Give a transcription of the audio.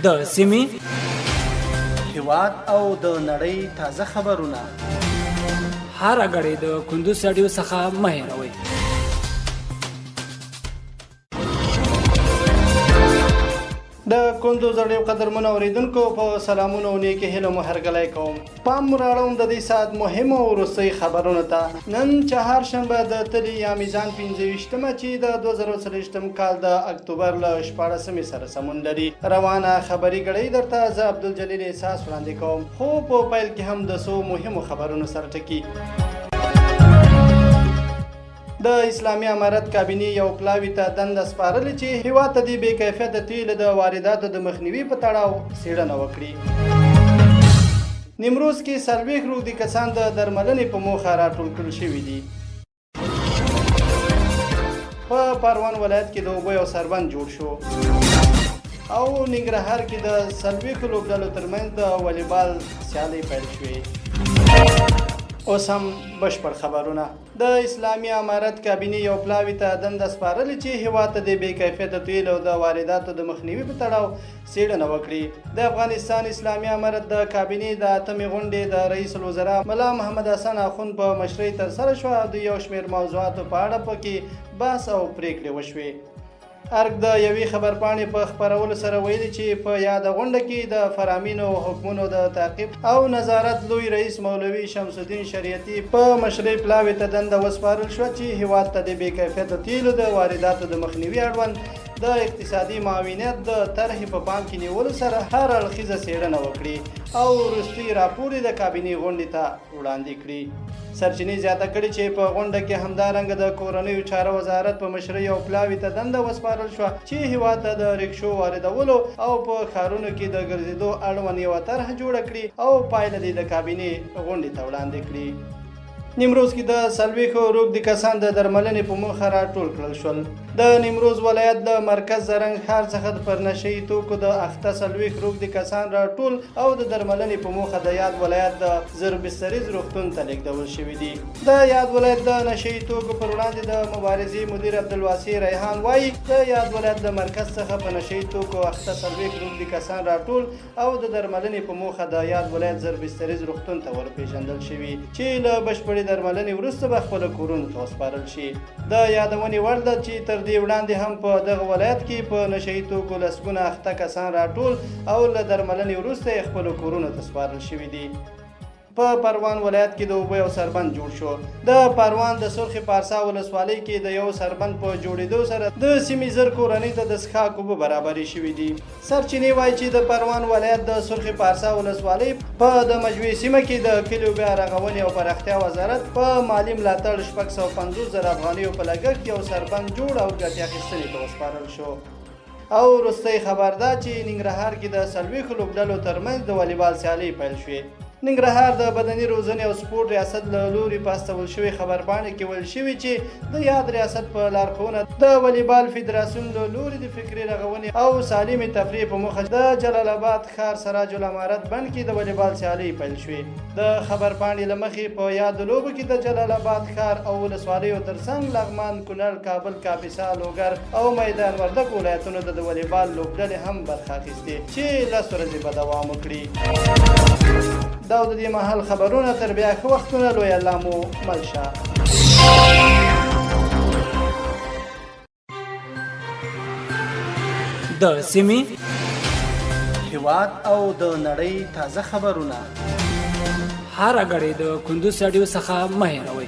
د سیمې هیواد او د نړۍ تازه خبرونه هر غړي د کندوز رادیو څخه مه هېروئ. د کندوز رادیو قدرمنو اوریدونکو په سلامونو نیکې هیلو مو هرکلی کوم. پام راړوم د دې ساعت مهمو وروستۍ خبرونو ته. نن چهارشنبه د تلې یا میزان 25مه چې د 2023 کال د اکتوبر له 14مې سره سمون لري. روانه خبري ګړۍ درته زه عبدالجلیل احساس وړاندې کوم، خو په پیل کې هم د څو مهمو خبرونو سره ټکي. د اسلامي امارت کابینې یو پلاوي ته دنده سپارلې چې هیواد ته د بې کیفیته تیلو د وارداتو د مخنیوي په تړاو څېړنه وکړي. نیمروز کې 40 روږدي کسان د درملنې په موخه راټول کړل شوي دي. په پروان ولایت کې د اوبو یو سربند جوړ شو او ننګرهار کې د 40 لوبډلو ترمنځ د والیبال سیالۍ پیل شوې. اوس هم بشپړ خبرونه. د اسلامي امارت کابینې یو پلاوي ته دنده سپارلې چې هیواد ته د بې کیفیته تیلو د وارداتو د مخنیوي په تړاو څېړنه وکړي. د افغانستان اسلامي امارت د کابینې د 8مې غونډې د رئیس الوزرا ملا محمد حسن اخوند په مشرۍ ترسره شوه او د یو شمېر موضوعاتو په اړه پکې بحث او پریکړې وشوې. ارګ د یوې خبرپاڼې په خپرولو سره ویلي چې په یاده غونډه کې د فرامینو حکمونو د تعقیب او نظارت لوی رئیس مولوي شمس الدین شریعتي په مشرۍ پلاوي ته دنده وسپارل شوه چې هیواد ته د بې کیفیته تیلو د وارداتو د مخنیوي اړوند د اقتصادي معاونیت د طرحې په پام کې نیولو سره هر اړخیزه څېړنه وکړي او وروستي راپور د کابینې غونډې ته وړاندې کړي. سرچینې زیاته کړي چې په غونډه کې همدارنګه د کورنیو چارو وزارت په مشرۍ او پلاوي ته دنده وسپارل شوه چې هیواد ته د رکشو واردولو او په ښارونو کې د ګرځېدو اړوند یوه طرحه جوړه کړي او پایله دې د کابینې غونډې ته وړاندې کړي. نیمروز کې د 40 روږدي کسان د درملنې په موخه راټول کړل شول. د نیمروز ولایت د مرکز زرنګ ښار څخه د پرنشي توکو د اخته 40 روږدي کسان راټول او د درملنې په موخه د یاد ولایت د زربستریز روغتون ته لیږدول شوي دي. د یاد ولایت د نشي توکو پر وړاندې د مبارزې مدیر عبدالواسع ریحان وایي د یاد ولایت د مرکز څخه په نشي توکو اخته 40 روږدي کسان راټول او د درملنې په موخه د یاد ولایت زربستریز روغتون ته ورپېژندل شوي چې له بشپړې درملنې وروسته به خپلو کورونو ته وسپارل شي. د یادونې وړ ده چې تر دې وړاندې هم په دغه ولایت کې په نشهیي توکو لسګونه اخته کسان راټول او له درملنې وروسته یې خپلو کورونو ته سپارل شوي دي. په پروان ولایت کې د اوبو یو سربند جوړ شو. د پروان د سرخ پارسا ولسوالۍ کې د یو سربند په جوړېدو سره د سیمې زر کورنۍ ته د څښاک اوبه برابرې شوي دي. سرچینې وایي چې د پروان ولایت د سرخ پارسا ولسوالۍ په د مجوي سیمه کې د کلیو بیا رغونې او پراختیا وزارت په مالي ملاتړ 650,000 افغانیو په لګښت یو سربند جوړ او ګټې اخیستنې ته وسپارل شو. او وروستی خبر ده چې ننګرهار کې د 40 لوبډلو ترمنځ د والیبال سیالۍ پیل شوې. ننګرهار د بدني روزنې او سپورت ریاست له لوري په استول شوې خبرپاڼې کې ویل شوي چې د یاد ریاست په لارښوونه د والیبال فدراسیون له لوري د فکري رغونې او سالمې تفریح په موخه د جلال آباد ښار سراج الامارت بند کې د والیبال سیالۍ پیل شوې. د خبرپاڼې له مخې په یاد لوبو کې د جلال آباد ښار او ولسوالیو ترڅنګ لغمان، کونړ، کابل، کاپیسا، لوګر او میدان وردګ ولایتونو د والیبال لوبډلې هم برخه اخیستې چې 10 ورځې به دوام وکړي. دا د دې مهال خبرونه. تر بیا ښه وختونه. لوی الله مو مل شه. د سیمې هیواد او د نړۍ تازه خبرونه هر غړي د کندوز رادیو څخه مه هېروئ.